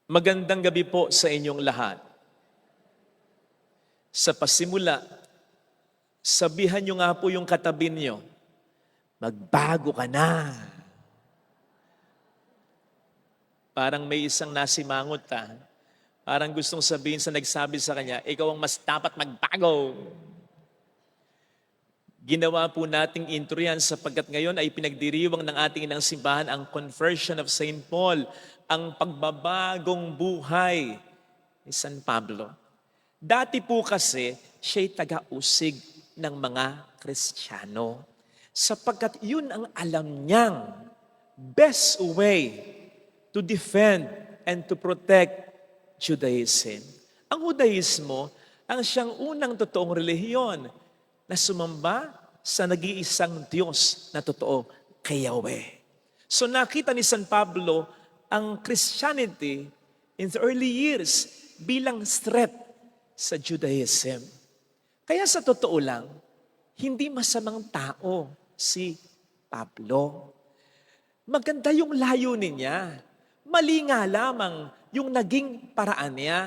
Magandang gabi po sa inyong lahat. Sa pasimula, sabihan niyo nga po yung katabi niyo, magbago ka na. Parang may isang nasimangot Parang gustong sabihin sa nagsabi sa kanya, ikaw ang mas dapat magbago. Ginawa po nating intro yan sapagkat ngayon ay pinagdiriwang ng ating inang simbahan ang Conversion of St. Paul, ang pagbabagong buhay ni San Pablo. Dati po kasi, siya'y taga-usig ng mga Kristiyano. Sapagkat yun ang alam niyang best way to defend and to protect Judaism. Ang Judaismo, ang siyang unang totoong relihiyon na sumamba sa nag-iisang Diyos na totoo, kay Yahweh. So nakita ni San Pablo ang Christianity in the early years bilang threat sa Judaism. Kaya sa totoo lang, hindi masamang tao si Pablo. Maganda yung layunin niya. Mali nga lamang yung naging paraan niya.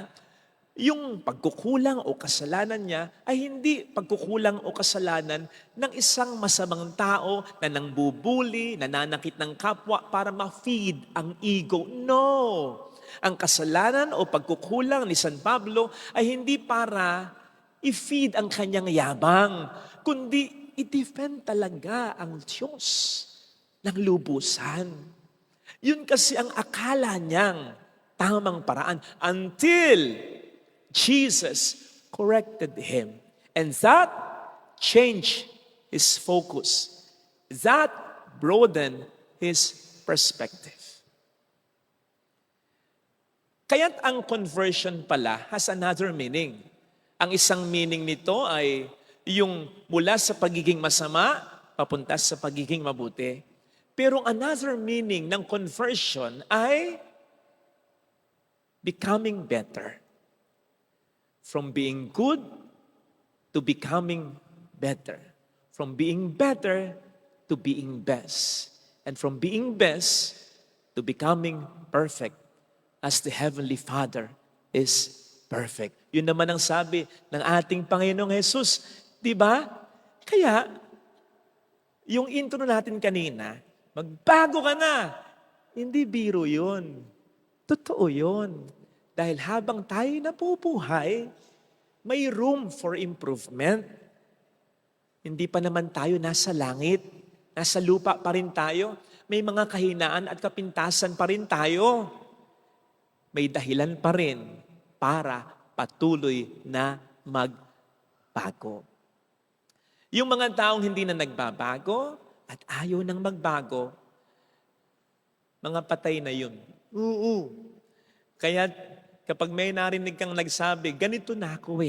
Yung pagkukulang o kasalanan niya ay hindi pagkukulang o kasalanan ng isang masamang tao na nangbubuli, nananakit ng kapwa para ma-feed ang ego. No! Ang kasalanan o pagkukulang ni San Pablo ay hindi para i-feed ang kanyang yabang, kundi i-defend talaga ang Diyos ng lubusan. Yun kasi ang akala niyang tamang paraan until Jesus corrected him. And that changed his focus. That broadened his perspective. Kaya't ang conversion pala has another meaning. Ang isang meaning nito ay yung mula sa pagiging masama, papunta sa pagiging mabuti. Pero another meaning ng conversion ay becoming better. From being good to becoming better. From being better to being best. And from being best to becoming perfect as the Heavenly Father is perfect. Yun naman ang sabi ng ating Panginoong Jesus. Di ba? Kaya, yung intro natin kanina, magbago ka na. Hindi biro yun. Totoo yun. Dahil habang tayo napupuhay, may room for improvement. Hindi pa naman tayo nasa langit. Nasa lupa pa rin tayo. May mga kahinaan at kapintasan pa rin tayo. May dahilan pa rin para patuloy na magbago. Yung mga taong hindi na nagbabago at ayaw nang magbago, mga patay na yun. Oo. Kaya kapag may narinig kang nagsabi, ganito na ako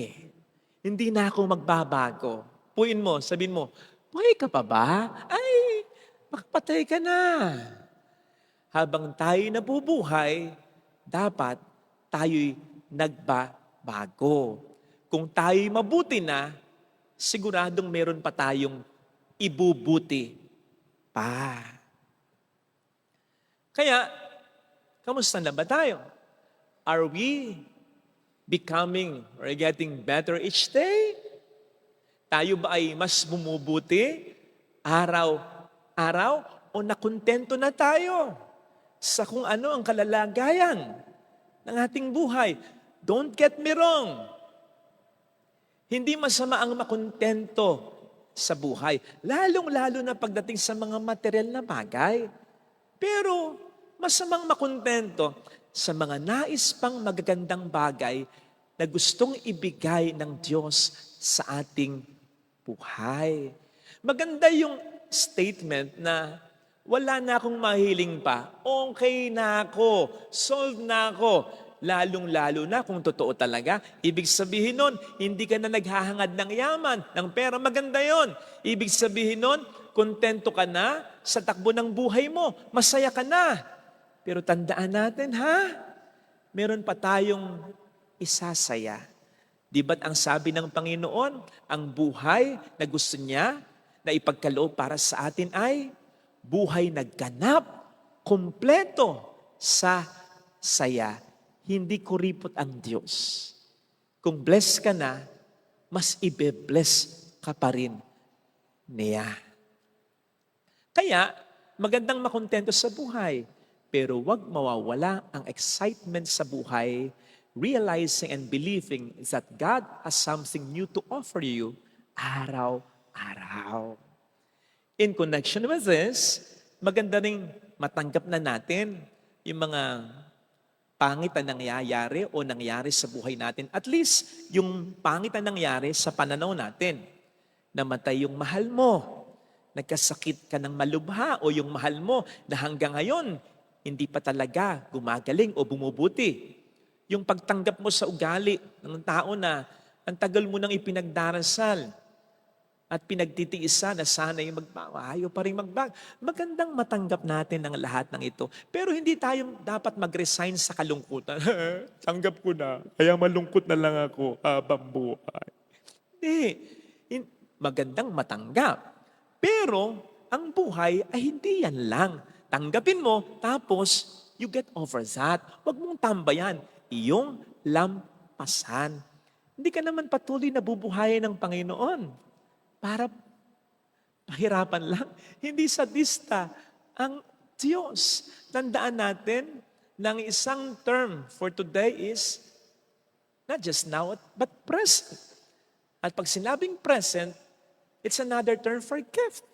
hindi na ako magbabago. Puin mo, sabihin mo, buhay ka pa ba? Ay, makapatay ka na. Habang tayo nabubuhay, dapat tayo'y nagbabago. Kung tayo'y mabuti na, siguradong meron pa tayong ibubuti pa. Kaya, kamusta na ba tayo? Are we becoming or getting better each day? Tayo ba ay mas bumubuti araw-araw o nakontento na tayo sa kung ano ang kalalagayan ng ating buhay? Don't get me wrong. Hindi masama ang makontento sa buhay, lalong-lalo na pagdating sa mga material na bagay. Pero masamang makontento sa mga nais pang magagandang bagay na gustong ibigay ng Diyos sa ating buhay. Maganda yung statement na wala na akong mahiling pa. Okay na ako. Solved na ako. Lalong-lalo na kung totoo talaga. Ibig sabihin nun, hindi ka na naghahangad ng yaman, ng pera. Maganda yon. Ibig sabihin nun, kontento ka na sa takbo ng buhay mo. Masaya ka na. Pero tandaan natin, meron pa tayong isasaya. Di ba't ang sabi ng Panginoon, ang buhay na gusto niya na ipagkaloob para sa atin ay buhay na ganap, kumpleto sa saya hindi kuripot ang Diyos. Kung bless ka na, mas ibe-bless ka pa rin niya. Kaya, magandang makontento sa buhay, pero wag mawawala ang excitement sa buhay, realizing and believing that God has something new to offer you araw-araw. In connection with this, maganda ring matanggap na natin yung mga pangit na nangyayari o nangyari sa buhay natin. At least, yung pangit na nangyari sa pananaw natin. Namatay yung mahal mo, nagkasakit ka ng malubha, o yung mahal mo na hanggang ngayon, hindi pa talaga gumagaling o bumubuti. Yung pagtanggap mo sa ugali ng tao na ang tagal mo nang ipinagdarasal at pinagtitiisa na sana yung magbago, ayaw pa rin magbago. Magandang matanggap natin ang lahat ng ito. Pero hindi tayo dapat mag-resign sa kalungkutan. Tanggap ko na, kaya malungkot na lang ako habang buhay. Hindi. Magandang matanggap. Pero ang buhay ay hindi yan lang. Tanggapin mo, tapos you get over that. Huwag mong tambayan. Iyong lampasan. Hindi ka naman patuloy na bubuhayin ng Panginoon para pahirapan lang. Hindi sadista ang Diyos. Tandaan natin na ang isang term for today is not just now, but present. At pag sinabing present, it's another term for gift.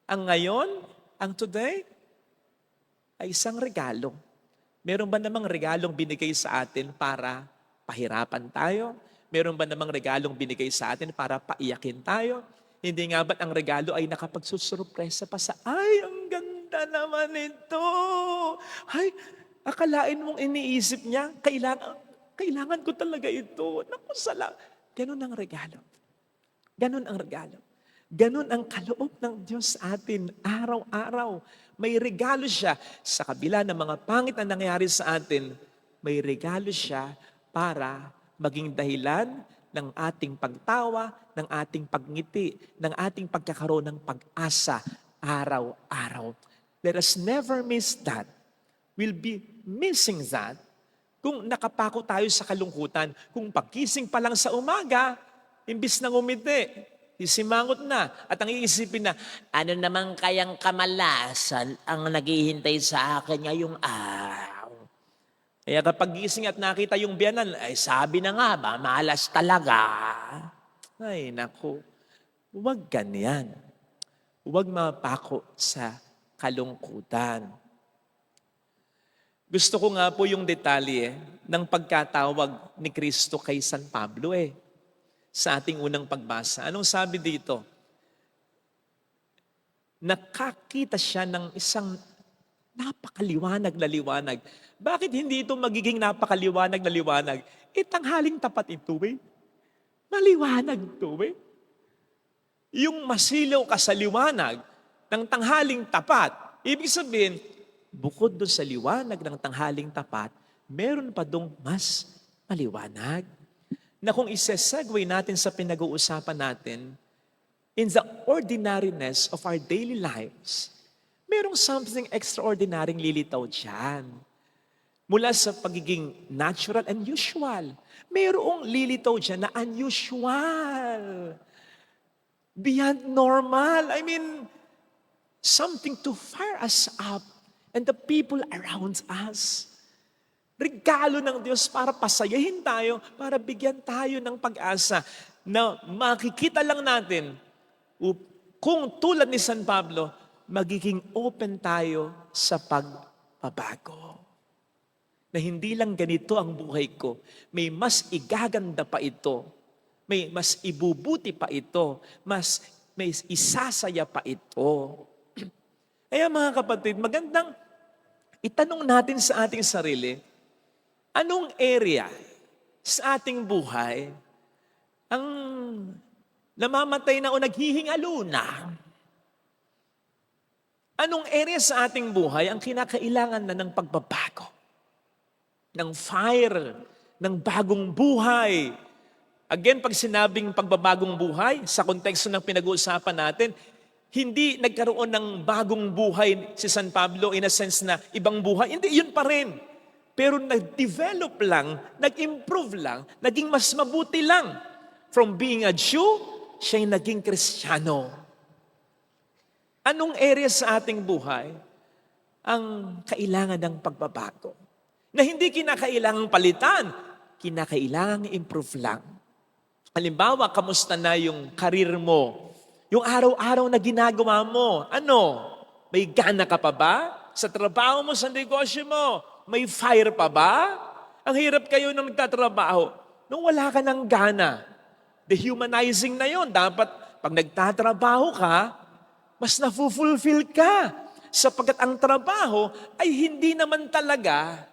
Ang ngayon, ang today, ay isang regalo. Meron ba namang regalong binigay sa atin para pahirapan tayo? Meron ba namang regalong binigay sa atin para paiyakin tayo? Hindi nga ba't ang regalo ay nakapagsusurpresa pa sa, ay, ang ganda naman ito. Ay, akalain mong iniisip niya, kailangan ko talaga ito. Naku, ganun ang regalo. Ganun ang regalo. Ganun ang kaloob ng Diyos sa atin araw-araw. May regalo siya sa kabila ng mga pangit na nangyari sa atin. May regalo siya para maging dahilan ng ating pagtawa, ng ating pagngiti, ng ating pagkakaroon ng pag-asa araw-araw. Let us never miss that. We'll be missing that kung nakapako tayo sa kalungkutan. Kung pagkising pa lang sa umaga, imbis na ngumiti, isimangot na at ang iisipin na, ano naman kayang kamalasan ang naghihintay sa akin ngayong araw? Kaya kapag gising at nakita yung biyanan, ay sabi na nga ba, malas talaga. Ay naku, huwag ganyan. Huwag mapako sa kalungkutan. Gusto ko nga po yung detalye ng pagkatawag ni Kristo kay San Pablo sa ating unang pagbasa. Anong sabi dito? Nakakita siya ng isang napakaliwanag na liwanag. Bakit hindi ito magiging napakaliwanag na liwanag? Tanghaling tapat ito Maliwanag ito Yung masilaw ka sa liwanag ng tanghaling tapat, ibig sabihin, bukod doon sa liwanag ng tanghaling tapat, meron pa dong mas maliwanag. Na kung isa-segue natin sa pinag-uusapan natin, in the ordinariness of our daily lives, merong something extraordinary lilitaw dyan. Mula sa pagiging natural and usual, merong lilitaw dyan na unusual. Beyond normal. I mean, something to fire us up and the people around us. Regalo ng Diyos para pasayahin tayo, para bigyan tayo ng pag-asa na makikita lang natin kung tulad ni San Pablo, magiging open tayo sa pagbabago. Na hindi lang ganito ang buhay ko, may mas igaganda pa ito, may mas ibubuti pa ito, may isasaya pa ito. Kaya mga kapatid, magandang itanong natin sa ating sarili, anong area sa ating buhay ang namamatay na o naghihingalo na? Anong area sa ating buhay ang kinakailangan na ng pagbabago? Ng fire, ng bagong buhay. Again, pag sinabing pagbabagong buhay, sa konteksto ng pinag-uusapan natin, hindi nagkaroon ng bagong buhay si San Pablo in a sense na ibang buhay. Hindi, yun pa rin. pero nag-develop lang, nag-improve lang, naging mas mabuti lang. From being a Jew, siya'y naging Kristiyano. Anong area sa ating buhay ang kailangan ng pagbabago? Na hindi kinakailangang palitan, kinakailangang improve lang. Halimbawa, kamusta na yung karir mo? Yung araw-araw na ginagawa mo, ano? May gana ka pa ba? Sa trabaho mo, sa negosyo mo, may fire pa ba? Ang hirap kayo nang nagtatrabaho. Nung wala ka ng gana, dehumanizing na yon. Dapat pag nagtatrabaho ka, mas na-fulfill ka. Sapagkat ang trabaho ay hindi naman talaga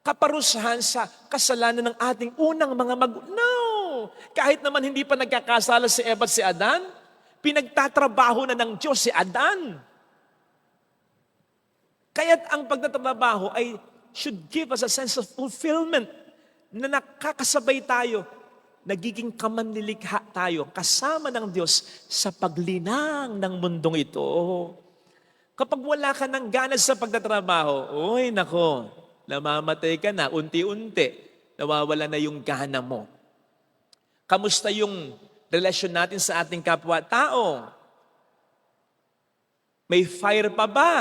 kaparusahan sa kasalanan ng ating unang mga No! Kahit naman hindi pa nagkakasala si Eva at si Adan, pinagtatrabaho na ng Diyos si Adan. Kaya't ang pagtatrabaho ay should give us a sense of fulfillment na nakakasabay tayo, nagiging kamanlilikha tayo kasama ng Diyos sa paglinang ng mundong ito. Kapag wala ka ng gana sa pagtatrabaho, oy nako, namamatay ka na, unti-unti, nawawala na yung gana mo. Kamusta yung relasyon natin sa ating kapwa-tao? May fire pa ba?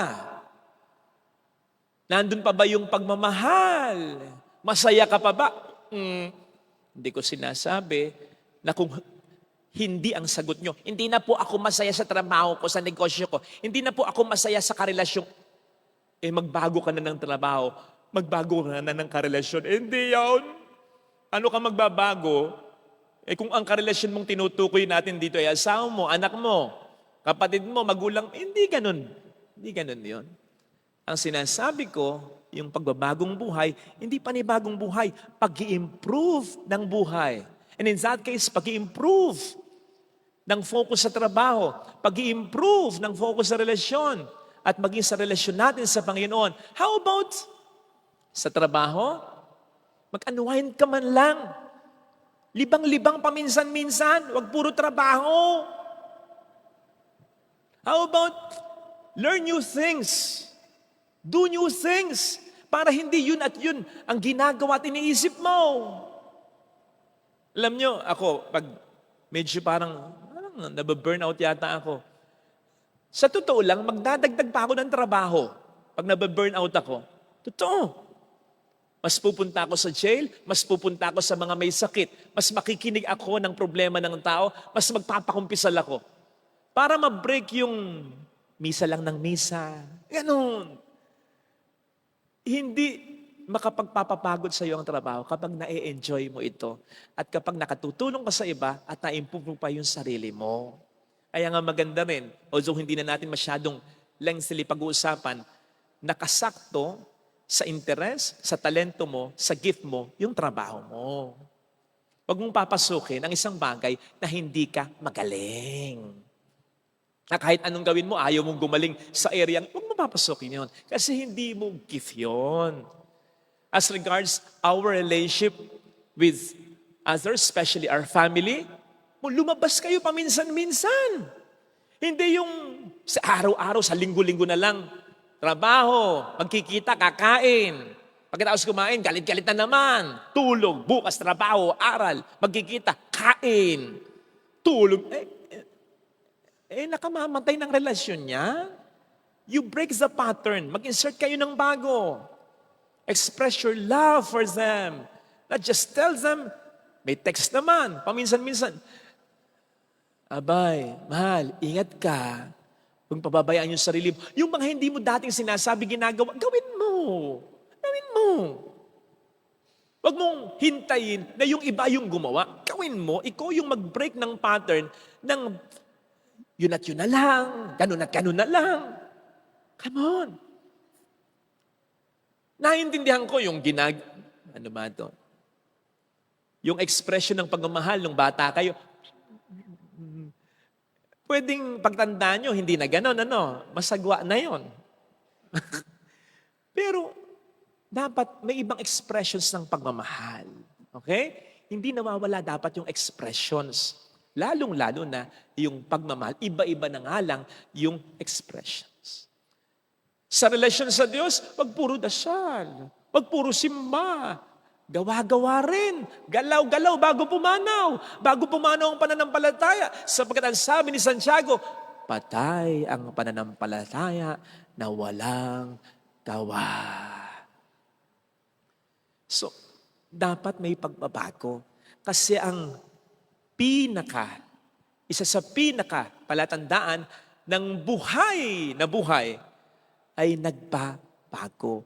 Nandun pa ba yung pagmamahal? Masaya ka pa ba? Hindi ko sinasabi na kung hindi ang sagot nyo, hindi na po ako masaya sa trabaho ko, sa negosyo ko, hindi na po ako masaya sa karelasyon. Magbago ka na ng trabaho, magbago ka na ng karelasyon. Hindi yan. Ano ka magbabago? Kung ang karelasyon mong tinutukoy natin dito ay asawa mo, anak mo, kapatid mo, magulang, hindi ganun. Hindi ganun yun. Ang sinasabi ko, yung pagbabagong buhay, hindi panibagong buhay, pag-i-improve ng buhay. And in that case, pag-i-improve ng focus sa trabaho, pag-i-improve ng focus sa relasyon, at maging sa relasyon natin sa Panginoon. How about sa trabaho? Mag-unwind ka man lang. Libang-libang paminsan-minsan, wag puro trabaho. How about learn new things? Do new things para hindi yun at yun ang ginagawa at iniisip mo. Alam nyo, ako, pag medyo parang nababurnout yata ako, sa totoo lang, magdadagdag pa ako ng trabaho pag nababurnout ako. Totoo. Mas pupunta ako sa jail, mas pupunta ako sa mga may sakit, mas makikinig ako ng problema ng tao, mas magpapakumpisal ako. Para ma-break yung misa lang ng misa. Ganon. Hindi makapagpapapagod sa iyo ang trabaho kapag na-enjoy mo ito at kapag nakatutulong ka sa iba at na-improve mo pa yung sarili mo. Kaya nga maganda rin, although hindi na natin masyadong lengthily pag-uusapan, nakasakto sa interes, sa talento mo, sa gift mo, yung trabaho mo. Huwag mong papasukin ang isang bagay na hindi ka magaling. Na kahit anong gawin mo, ayaw mong gumaling sa area, huwag mo papasukin yun. Kasi hindi mo gift yun. As regards our relationship with others, especially our family, lumabas kayo paminsan-minsan. Hindi yung sa araw-araw, sa linggo-linggo na lang. Trabaho, magkikita, kakain. Pagkatapos kumain, galit-galit na naman. Tulog, bukas trabaho, aral, magkikita, kain. Tulog. Nakamamatay ng relasyon niya. You break the pattern. Mag-insert kayo ng bago. Express your love for them. Not just tell them, may text naman, paminsan-minsan. Abay, mahal, ingat ka. Huwag pababayaan yung sarili mo. Yung mga hindi mo dating sinasabi, ginagawa, gawin mo. Gawin mo. Huwag mong hintayin na yung iba yung gumawa. Gawin mo, ikaw yung mag-break ng pattern ng yun at yun na lang, ganun at ganun na lang. Come on. Naintindihan ko yung ano ba ito? Yung expression ng pagmamahal ng bata kayo. Pwedeng pagtanda nyo, hindi na ganon, masagwa na yon. Pero, dapat may ibang expressions ng pagmamahal. Okay? Hindi nawawala dapat yung expressions. Lalong-lalo na yung pagmamahal. Iba-iba na nga lang yung expressions. Sa relasyon sa Diyos, wag puro dasal. Huwag puro simba. Gawa-gawa rin. Galaw-galaw bago pumanaw. Bago pumanaw ang pananampalataya. Sapagkat ang sabi ni Santiago, patay ang pananampalataya na walang gawa. So, dapat may pagbabago. Kasi ang isa sa palatandaan ng buhay na buhay ay nagbabago,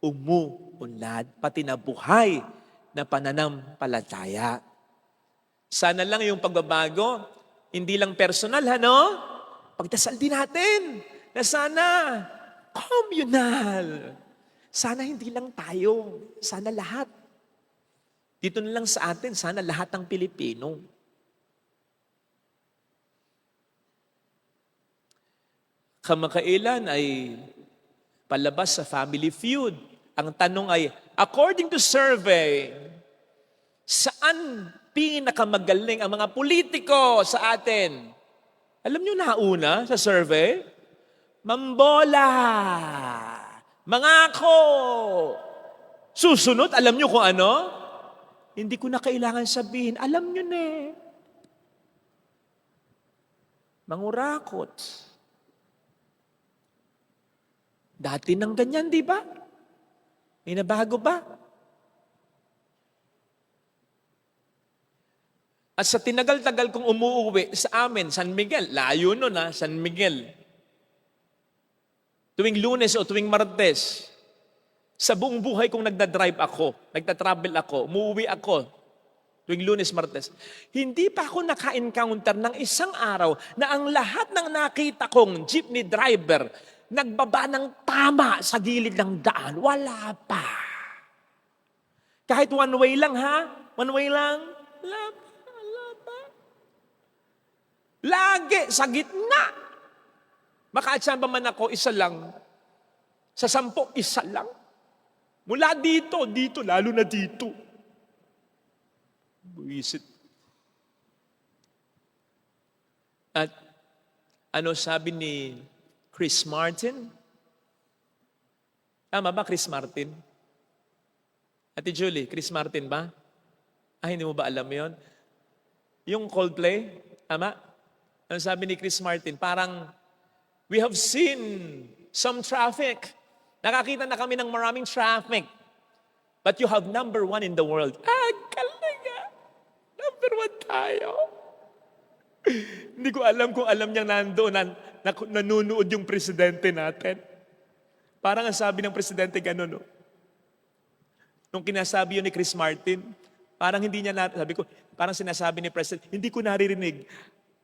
umuunlad, pati na buhay na pananampalataya. Sana lang yung pagbabago, hindi lang personal, Pagdasal din natin na sana communal. Sana hindi lang tayo, sana lahat. Dito na lang sa atin, sana lahat ng Pilipino. Kamakailan ay palabas sa Family Feud. Ang tanong ay, according to survey, saan pinakamagaling ang mga politiko sa atin? Alam niyo nauna sa survey? Mambola! Mangako! Susunod, alam niyo kung ano? Hindi ko na kailangan sabihin. Alam niyo na eh. Mangurakot. Dati nang ganyan, di ba? May nabago ba? At sa tinagal-tagal kong umuuwi sa amin, San Miguel, layo nun San Miguel. Tuwing Lunes o tuwing Martes, sa buong buhay kong nagtatravel ako, umuuwi ako, tuwing Lunes, Martes, hindi pa ako naka-encounter ng isang araw na ang lahat ng nakita kong jeepney driver nagbaba ng tama sa gilid ng daan. Wala pa. Kahit one way lang one way lang, wala pa. Lagi sa gitna. Makaatsan pa man ako, isa lang. Sa 10, isa lang. Mula dito, lalo na dito. Buisit. At ano sabi ni Chris Martin? Tama ba, Chris Martin? Ate Julie, Chris Martin ba? Hindi mo ba alam yon? Yung Coldplay, tama? Ano sabi ni Chris Martin? Parang, we have seen some traffic. Nakakita na kami ng maraming traffic. But you have number 1 in the world. Kalaga! Number 1 tayo. Hindi ko alam kung alam niyang nandoon nanunood yung presidente natin. Parang ang sabi ng presidente gano'n, Nung kinasabi yun ni Chris Martin, parang hindi niya, parang sinasabi ni president, hindi ko naririnig.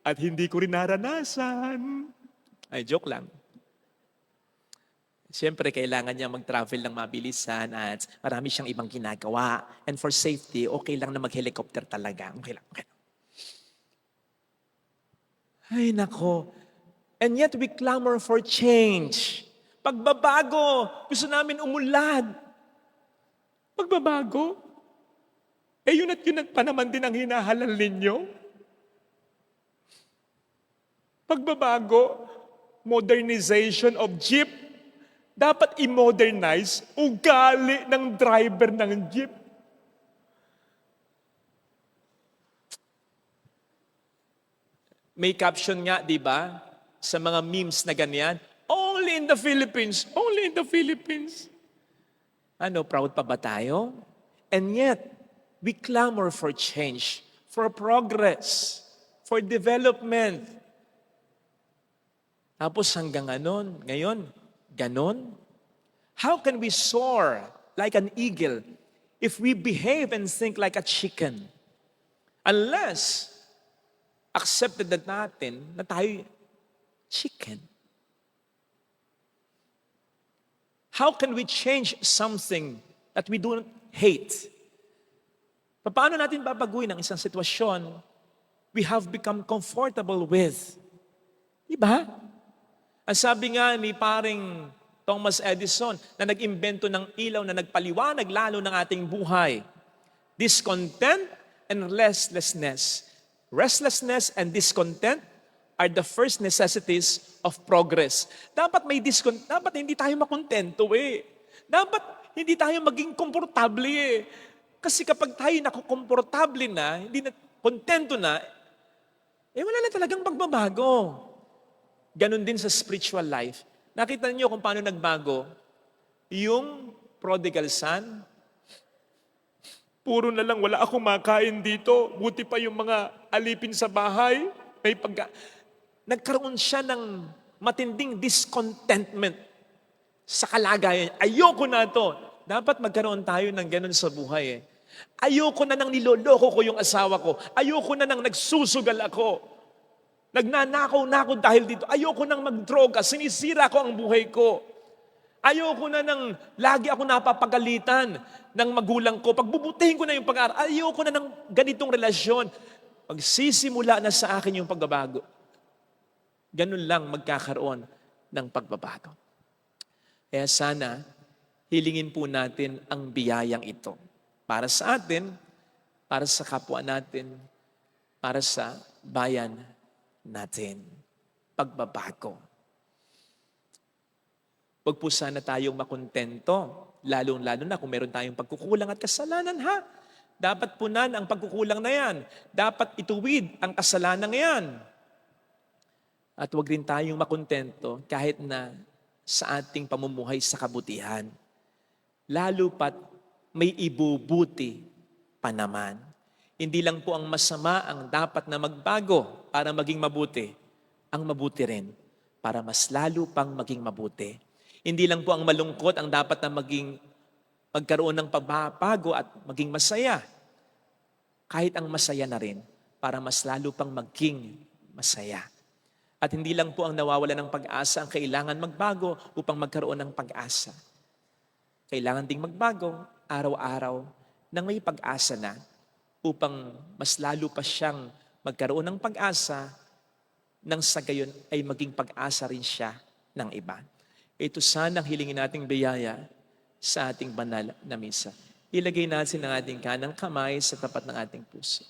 At hindi ko rin naranasan. Ay, joke lang. Siyempre, kailangan niya mag-travel ng mabilisan at marami siyang ibang ginagawa. And for safety, okay lang na mag-helicopter talaga. Okay lang. Ay, nako. And yet we clamor for change. Pagbabago. Gusto namin umulad. Pagbabago. Yun at yun pa naman din ang hinahalal ninyo. Pagbabago, modernization of jeep, dapat i-modernize ugali ng driver ng jeep. May caption nga, di ba, sa mga memes na ganyan, only in the Philippines, only in the Philippines. Proud pa ba tayo? And yet, we clamor for change, for progress, for development. Tapos hanggang ngayon, ganon? How can we soar like an eagle if we behave and think like a chicken? Unless, accepted na natin na tayo chicken. How can we change something that we don't hate? Paano natin babaguhin ang isang sitwasyon we have become comfortable with? Diba? Ang sabi nga ni paring Thomas Edison na nag-imbento ng ilaw na nagpaliwanag lalo ng ating buhay. Discontent and restlessness. Restlessness and discontent are the first necessities of progress. Dapat may dapat hindi tayo makontento Dapat hindi tayo maging komportable eh. Kasi kapag tayo nakukomportable na, hindi na, kontento na, wala na talagang pagbabago. Ganon din sa spiritual life. Nakita niyo kung paano nagbago? Yung prodigal son, puro na lang, wala akong makain dito. Buti pa yung mga alipin sa bahay. Nagkaroon siya ng matinding discontentment sa kalagayan. Ayoko na to. Dapat magkaroon tayo ng ganun sa buhay eh. Ayoko na nang niloloko ko yung asawa ko. Ayoko na nang nagsusugal ako. Nagnanakaw na ako dahil dito. Ayoko nang magdroga. Sinisira ko ang buhay ko. Ayoko na nang lagi ako napapagalitan ng magulang ko. Pagbubutihin ko na yung pag-aaral. Ayoko na ng ganitong relasyon. Pagsisimula na sa akin yung pagbabago. Ganun lang magkakaroon ng pagbabago. Kaya sana, hilingin po natin ang biyayang ito. Para sa atin, para sa kapwa natin, para sa bayan natin. Pagbabago. Huwag po sana tayong makontento, lalong-lalo na kung meron tayong pagkukulang at kasalanan ha. Dapat punan ang pagkukulang na yan. Dapat ituwid ang kasalanan na yan. At huwag rin tayong makontento kahit na sa ating pamumuhay sa kabutihan. Lalo pat may ibubuti pa naman. Hindi lang po ang masama ang dapat na magbago para maging mabuti. Ang mabuti rin para mas lalo pang maging mabuti. Hindi lang po ang malungkot ang dapat na magkaroon ng pagbabago at maging masaya. Kahit ang masaya na rin para mas lalo pang maging masaya. At hindi lang po ang nawawala ng pag-asa ang kailangan magbago upang magkaroon ng pag-asa. Kailangan ding magbago araw-araw nang may pag-asa na upang mas lalo pa siyang magkaroon ng pag-asa nang sa gayon ay maging pag-asa rin siya ng iba. Ito sanang hilingin nating biyaya sa ating banal na misa. Ilagay natin ang ating kanang kamay sa tapat ng ating puso.